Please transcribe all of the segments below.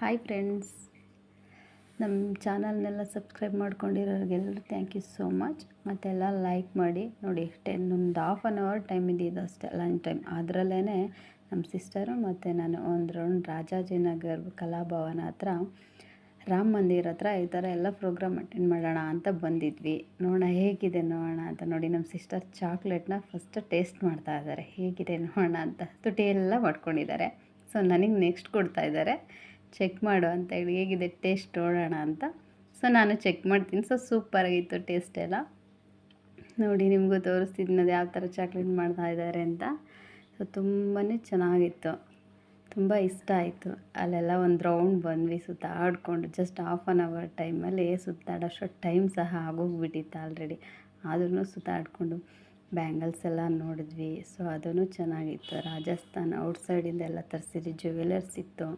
Hi friends, ನಮ್ಮ ಚಾನಲ್ನೆಲ್ಲ subscribe ಮಾಡ್ಕೊಂಡಿರೋರಿಗೆಲ್ಲರೂ ಥ್ಯಾಂಕ್ ಯು ಸೋ ಮಚ್. ಮತ್ತೆಲ್ಲ ಲೈಕ್ ಮಾಡಿ ನೋಡಿ. ಒಂದು ಹಾಫ್ ಆನ್ ಅವರ್ ಟೈಮ್ ಇದ್ದಿದ್ದು ಅಷ್ಟೇ, ಲಂಚ್ ಟೈಮ್. ಅದರಲ್ಲೇ ನಮ್ಮ ಸಿಸ್ಟರು ಮತ್ತು ನಾನು ಒಂದು ರೌಂಡ್ ರಾಜಾಜಿನಗರ್ ಕಲಾಭವನ ಹತ್ರ ರಾಮ ಮಂದಿರ ಹತ್ರ ಈ ಥರ ಎಲ್ಲ ಪ್ರೋಗ್ರಾಮ್ ಅಟೆಂಡ್ ಮಾಡೋಣ ಅಂತ ಬಂದಿದ್ವಿ. ನೋಡೋಣ ಹೇಗಿದೆ ನೋಡೋಣ ಅಂತ. ನೋಡಿ, ನಮ್ಮ ಸಿಸ್ಟರ್ ಚಾಕ್ಲೇಟ್ನ ಫಸ್ಟ್ ಟೇಸ್ಟ್ ಮಾಡ್ತಾ ಇದ್ದಾರೆ. ಹೇಗಿದೆ ನೋಡೋಣ ಅಂತ ತುಟಿ ಎಲ್ಲ ಮಾಡ್ಕೊಂಡಿದ್ದಾರೆ. ಸೊ ನನಗೆ ನೆಕ್ಸ್ಟ್ ಕೊಡ್ತಾ ಇದ್ದಾರೆ, ಚೆಕ್ ಮಾಡು ಅಂತ ಹೇಳಿ, ಹೇಗಿದೆ ಟೇಸ್ಟ್ ನೋಡೋಣ ಅಂತ. ಸೊ ನಾನು ಚೆಕ್ ಮಾಡ್ತೀನಿ. ಸೊ ಸೂಪರಾಗಿತ್ತು ಟೇಸ್ಟ್ ಎಲ್ಲ. ನೋಡಿ, ನಿಮಗೂ ತೋರಿಸ್ತಿದ್ನದು ಯಾವ ಥರ ಚಾಕ್ಲೇಟ್ ಮಾಡ್ತಾ ಇದ್ದಾರೆ ಅಂತ. ಸೊ ತುಂಬಾ ಚೆನ್ನಾಗಿತ್ತು, ತುಂಬ ಇಷ್ಟ ಆಯಿತು. ಅಲ್ಲೆಲ್ಲ ಒಂದು ರೌಂಡ್ ಬಂದ್ವಿ ಸುತ್ತಾಡಿಕೊಂಡು. ಜಸ್ಟ್ ಹಾಫ್ ಆನ್ ಅವರ್ ಟೈಮಲ್ಲಿ ಸುತ್ತಾಡೋಷ್ಟು ಟೈಮ್ ಸಹ ಆಗೋಗ್ಬಿಟ್ಟಿತ್ತು ಆಲ್ರೆಡಿ. ಆದ್ರೂ ಸುತ್ತಾಡಿಕೊಂಡು ಬ್ಯಾಂಗಲ್ಸ್ ಎಲ್ಲ ನೋಡಿದ್ವಿ. ಸೊ ಅದೂ ಚೆನ್ನಾಗಿತ್ತು. ರಾಜಸ್ಥಾನ್ ಔಟ್ಸೈಡಿಂದ ಎಲ್ಲ ತರಿಸಿದ್ವಿ. ಜ್ಯುವೆಲರ್ಸ್ ಇತ್ತು,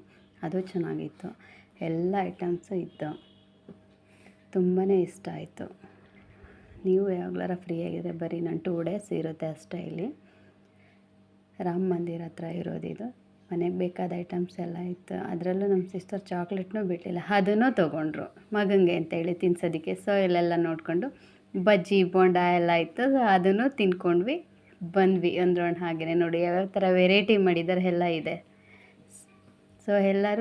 ಅದು ಚೆನ್ನಾಗಿತ್ತು. ಎಲ್ಲ ಐಟಮ್ಸು ಇತ್ತು. ತುಂಬಾ ಇಷ್ಟ ಆಯಿತು. ನೀವು ಯಾವಾಗಲಾರ ಫ್ರೀ ಆಗಿದ್ರೆ ಬರೀ ನಾನು 2 ಡೇಸ್ ಇರುತ್ತೆ ಅಷ್ಟೇ ಇಲ್ಲಿ. ರಾಮ ಮಂದಿರ ಹತ್ರ ಇರೋದಿದು. ಮನೆಗೆ ಬೇಕಾದ ಐಟಮ್ಸ್ ಎಲ್ಲ ಇತ್ತು. ಅದರಲ್ಲೂ ನಮ್ಮ ಸಿಸ್ಟರ್ ಚಾಕ್ಲೇಟ್ನೂ ಬಿಡಲಿಲ್ಲ, ಅದನ್ನು ತೊಗೊಂಡ್ರು ಮಗನಿಗೆ ಅಂತೇಳಿ ತಿನ್ಸೋದಕ್ಕೆ. ಸೊ ಇಲ್ಲೆಲ್ಲ ನೋಡಿಕೊಂಡು ಬಜ್ಜಿ ಬೋಂಡ ಎಲ್ಲ ಇತ್ತು. ಸೊ ಅದನ್ನು ತಿನ್ಕೊಂಡ್ವಿ, ಬಂದ್ವಿ ಒಂದು ರೌಂಡ್. ಹಾಗೆಯೇ ನೋಡಿ ಯಾವ್ಯಾವ ಥರ ವೆರೈಟಿ ಮಾಡಿದ್ದಾರೆ ಎಲ್ಲ ಇದೆ. ಸೊ ಎಲ್ಲರೂ